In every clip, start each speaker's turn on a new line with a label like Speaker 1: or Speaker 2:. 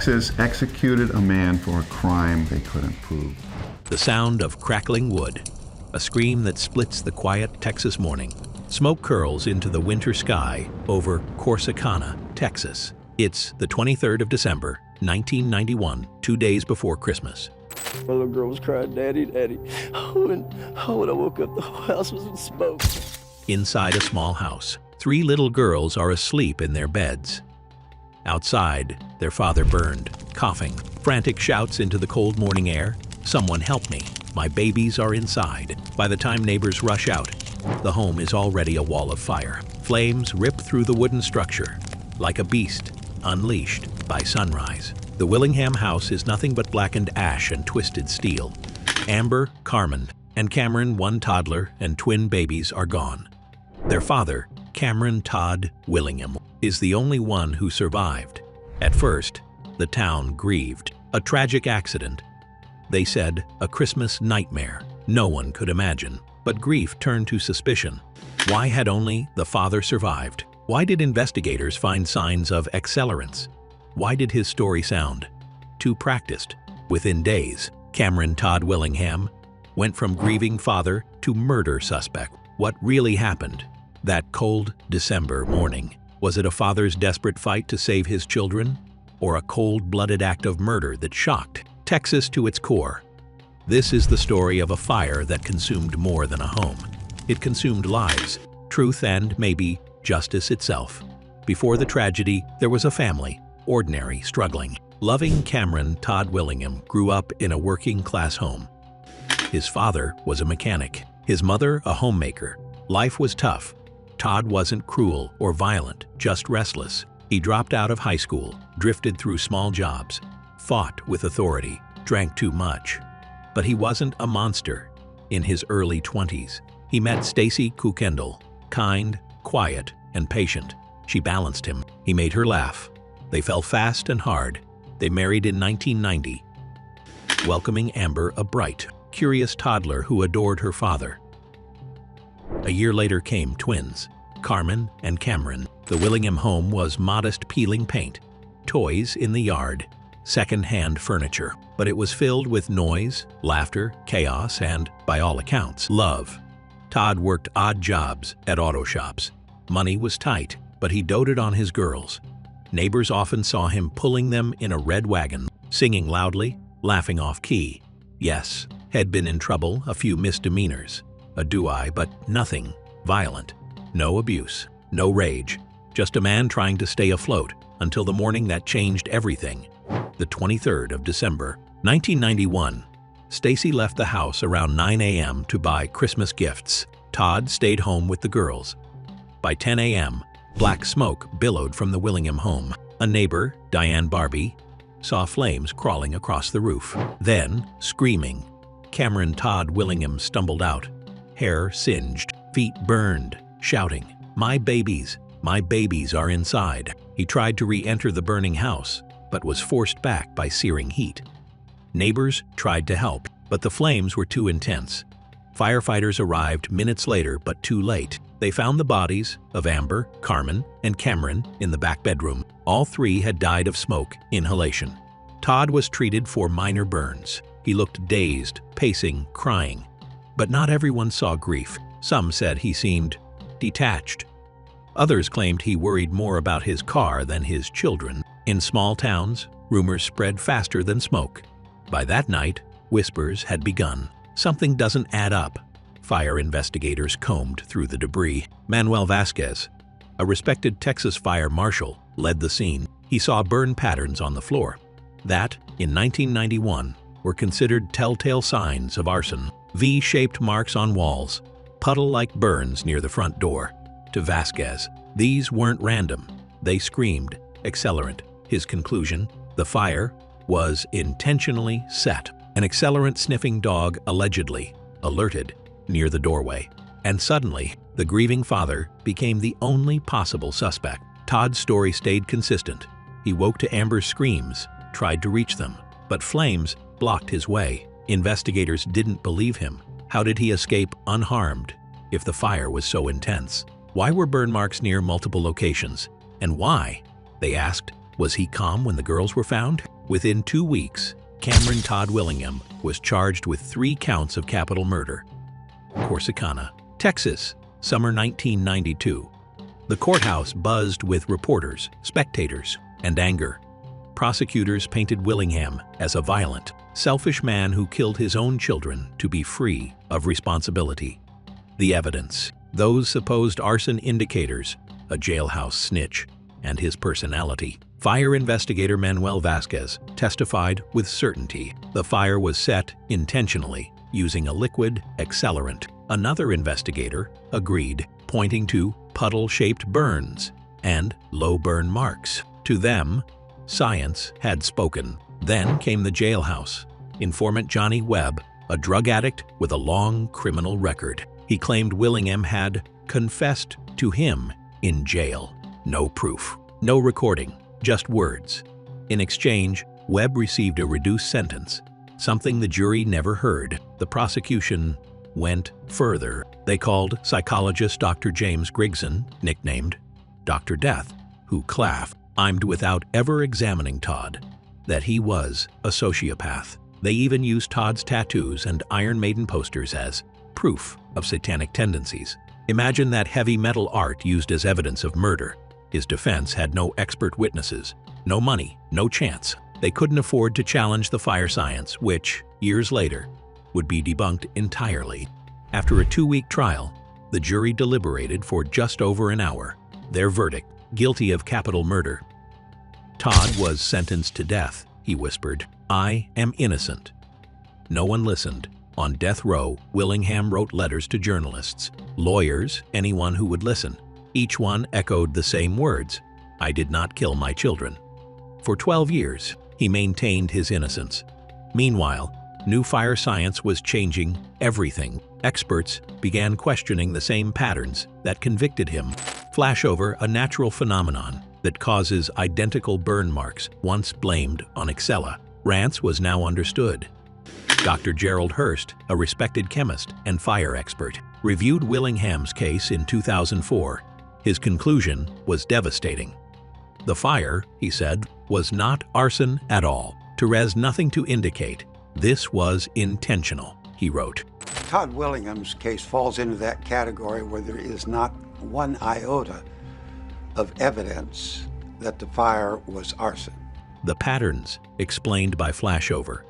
Speaker 1: Texas executed a man for a crime they couldn't prove.
Speaker 2: The sound of crackling wood, a scream that splits the quiet Texas morning. Smoke curls into the winter sky over Corsicana, Texas. It's the 23rd of December, 1991, 2 days before Christmas.
Speaker 3: My little girl was crying, "Daddy, Daddy." When I woke up, the whole house was in smoke.
Speaker 2: Inside a small house, 3 little girls are asleep in their beds. Outside, their father burned, coughing, frantic shouts into the cold morning air. "Someone help me. My babies are inside." By the time neighbors rush out, the home is already a wall of fire. Flames rip through the wooden structure, like a beast unleashed by sunrise. The Willingham house is nothing but blackened ash and twisted steel. Amber, Carmen, and Cameron, 1 toddler and twin babies, are gone. Their father, Cameron Todd Willingham, is the only one who survived. At first, the town grieved. A tragic accident. They said a Christmas nightmare no one could imagine. But grief turned to suspicion. Why had only the father survived? Why did investigators find signs of accelerants? Why did his story sound too practiced? Within days, Cameron Todd Willingham went from grieving father to murder suspect. What really happened that cold December morning? Was it a father's desperate fight to save his children, or a cold-blooded act of murder that shocked Texas to its core? This is the story of a fire that consumed more than a home. It consumed lives, truth, and maybe justice itself. Before the tragedy, there was a family, ordinary, struggling. Loving Cameron Todd Willingham grew up in a working-class home. His father was a mechanic, his mother a homemaker. Life was tough. Todd wasn't cruel or violent, just restless. He dropped out of high school, drifted through small jobs, fought with authority, drank too much. But he wasn't a monster. In his early 20s, he met Stacy Kukendall, kind, quiet, and patient. She balanced him. He made her laugh. They fell fast and hard. They married in 1990, welcoming Amber, a bright, curious toddler who adored her father. A year later came twins, Carmen and Cameron. The Willingham home was modest peeling paint, toys in the yard, second-hand furniture, but it was filled with noise, laughter, chaos, and, by all accounts, love. Todd worked odd jobs at auto shops. Money was tight, but he doted on his girls. Neighbors often saw him pulling them in a red wagon, singing loudly, laughing off-key. Yes, had been in trouble, a few misdemeanors, a do-I, but nothing violent. No abuse, no rage, just a man trying to stay afloat until the morning that changed everything. The 23rd of December, 1991. Stacy left the house around 9 a.m. to buy Christmas gifts. Todd stayed home with the girls. By 10 a.m., black smoke billowed from the Willingham home. A neighbor, Diane Barbie, saw flames crawling across the roof. Then, screaming, Cameron Todd Willingham stumbled out, hair singed, feet burned, shouting, my babies are inside." He tried to re-enter the burning house, but was forced back by searing heat. Neighbors tried to help, but the flames were too intense. Firefighters arrived minutes later, but too late. They found the bodies of Amber, Carmen, and Cameron in the back bedroom. All 3 had died of smoke inhalation. Todd was treated for minor burns. He looked dazed, pacing, crying. But not everyone saw grief. Some said he seemed detached. Others claimed he worried more about his car than his children. In small towns, rumors spread faster than smoke. By that night, whispers had begun. Something doesn't add up. Fire investigators combed through the debris. Manuel Vasquez, a respected Texas fire marshal, led the scene. He saw burn patterns on the floor that, in 1991, were considered telltale signs of arson. V-shaped marks on walls, puddle-like burns near the front door. To Vasquez, these weren't random. They screamed accelerant. His conclusion, the fire was intentionally set. An accelerant-sniffing dog allegedly alerted near the doorway. And suddenly, the grieving father became the only possible suspect. Todd's story stayed consistent. He woke to Amber's screams, tried to reach them, but flames blocked his way. Investigators didn't believe him. How did he escape unharmed if the fire was so intense? Why were burn marks near multiple locations? And why, they asked, Was he calm when the girls were found? Within 2 weeks, Cameron Todd Willingham was charged with 3 counts of capital murder. Corsicana, Texas, summer 1992. The courthouse buzzed with reporters, spectators, and anger. Prosecutors painted Willingham as a violent, selfish man who killed his own children to be free of responsibility. The evidence, those supposed arson indicators, a jailhouse snitch, and his personality. Fire investigator Manuel Vasquez testified with certainty the fire was set intentionally using a liquid accelerant. Another investigator agreed, pointing to puddle-shaped burns and low burn marks. To them, science had spoken. Then came the jailhouse. Informant Johnny Webb, a drug addict with a long criminal record. He claimed Willingham had confessed to him in jail. No proof, no recording, just words. In exchange, Webb received a reduced sentence, something the jury never heard. The prosecution went further. They called psychologist Dr. James Grigson, nicknamed Dr. Death, who claimed without ever examining Todd that he was a sociopath. They even used Todd's tattoos and Iron Maiden posters as proof of satanic tendencies. Imagine that heavy metal art used as evidence of murder. His defense had no expert witnesses, no money, no chance. They couldn't afford to challenge the fire science, which, years later, would be debunked entirely. After a 2-week trial, the jury deliberated for just over an hour. Their verdict, guilty of capital murder. Todd was sentenced to death, he whispered. I am innocent. No one listened. On death row, Willingham wrote letters to journalists, lawyers, anyone who would listen. Each one echoed the same words: I did not kill my children. For 12 years, he maintained his innocence. Meanwhile, new fire science was changing everything. Experts began questioning the same patterns that convicted him. Flashover, a natural phenomenon that causes identical burn marks once blamed on Excella. Rance was now understood. Dr. Gerald Hurst, a respected chemist and fire expert, reviewed Willingham's case in 2004. His conclusion was devastating. The fire, he said, was not arson at all. There's nothing to indicate this was intentional, he wrote.
Speaker 4: Todd Willingham's case falls into that category where there is not one iota of evidence that the fire was arson.
Speaker 2: The patterns explained by flashover.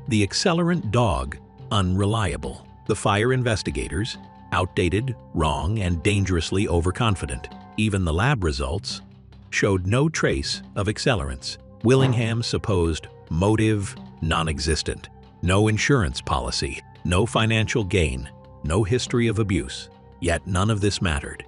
Speaker 2: The accelerant dog, unreliable. The fire investigators, outdated, wrong, and dangerously overconfident. Even the lab results showed no trace of accelerants. Willingham's supposed motive, non-existent. No insurance policy, no financial gain, no history of abuse. Yet none of this mattered.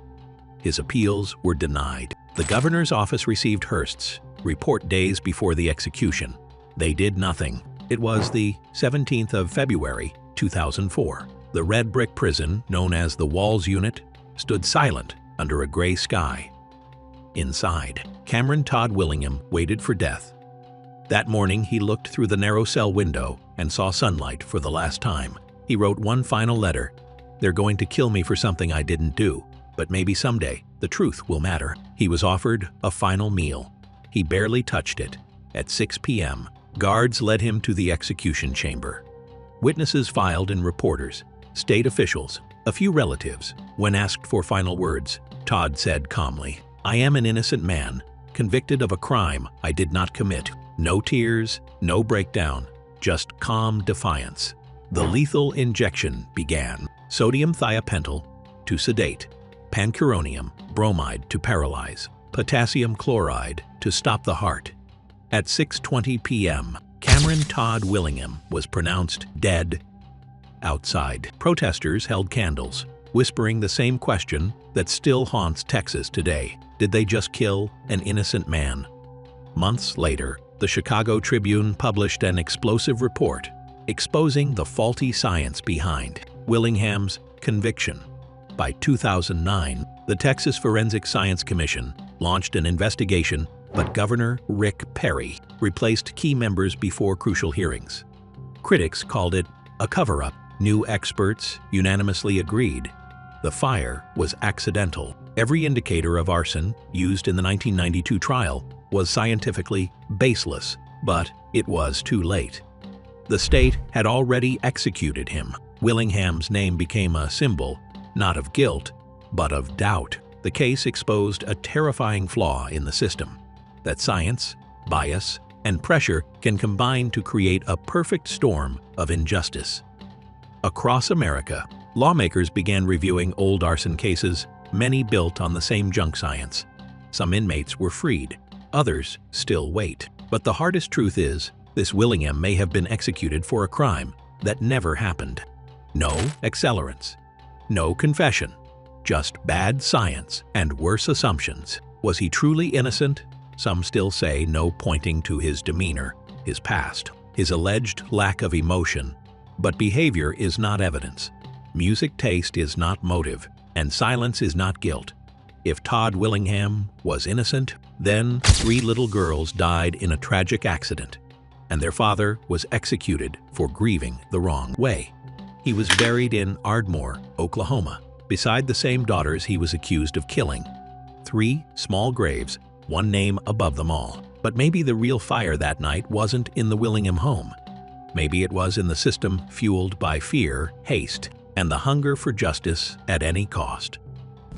Speaker 2: His appeals were denied. The governor's office received Hurst's report days before the execution. They did nothing. It was the 17th of February, 2004. The red brick prison, known as the Walls Unit, stood silent under a gray sky. Inside, Cameron Todd Willingham waited for death. That morning, he looked through the narrow cell window and saw sunlight for the last time. He wrote one final letter. They're going to kill me for something I didn't do, but maybe someday the truth will matter. He was offered a final meal. He barely touched it. At 6 p.m., guards led him to the execution chamber. Witnesses filed and reporters, state officials, a few relatives. When asked for final words, Todd said calmly, I am an innocent man, convicted of a crime I did not commit. No tears, no breakdown, just calm defiance. The lethal injection began. Sodium thiopental to sedate, pancuronium bromide to paralyze, potassium chloride to stop the heart. At 6:20 p.m., Cameron Todd Willingham was pronounced dead. Outside, protesters held candles, whispering the same question that still haunts Texas today. Did they just kill an innocent man? Months later, the Chicago Tribune published an explosive report exposing the faulty science behind Willingham's conviction. By 2009, the Texas Forensic Science Commission launched an investigation, but Governor Rick Perry replaced key members before crucial hearings. Critics called it a cover-up. New experts unanimously agreed the fire was accidental. Every indicator of arson used in the 1992 trial was scientifically baseless, but it was too late. The state had already executed him. Willingham's name became a symbol, not of guilt, but of doubt. The case exposed a terrifying flaw in the system, that science, bias, and pressure can combine to create a perfect storm of injustice. Across America, lawmakers began reviewing old arson cases, many built on the same junk science. Some inmates were freed, others still wait. But the hardest truth is, this Willingham may have been executed for a crime that never happened. No accelerants, no confession, just bad science and worse assumptions. Was he truly innocent? Some still say no, pointing to his demeanor, his past, his alleged lack of emotion. But behavior is not evidence. Music taste is not motive, and silence is not guilt. If Todd Willingham was innocent, then 3 little girls died in a tragic accident, and their father was executed for grieving the wrong way. He was buried in Ardmore, Oklahoma, beside the same daughters he was accused of killing. 3 small graves, one name above them all. But maybe the real fire that night wasn't in the Willingham home. Maybe it was in the system fueled by fear, haste, and the hunger for justice at any cost.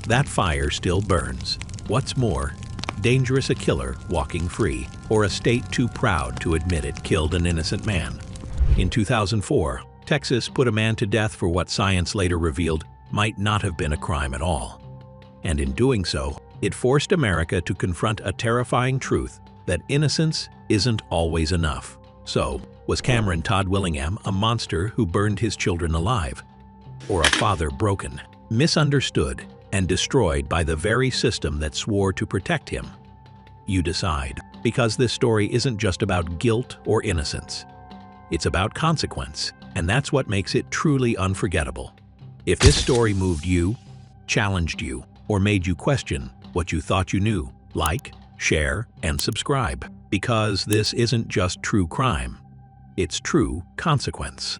Speaker 2: That fire still burns. What's more, dangerous a killer walking free, or a state too proud to admit it killed an innocent man. In 2004, Texas put a man to death for what science later revealed might not have been a crime at all. And in doing so, it forced America to confront a terrifying truth that innocence isn't always enough. So, was Cameron Todd Willingham a monster who burned his children alive? Or a father broken, misunderstood, and destroyed by the very system that swore to protect him? You decide, because this story isn't just about guilt or innocence. It's about consequence, and that's what makes it truly unforgettable. If this story moved you, challenged you, or made you question what you thought you knew, like, share, and subscribe, because this isn't just true crime, it's true consequence.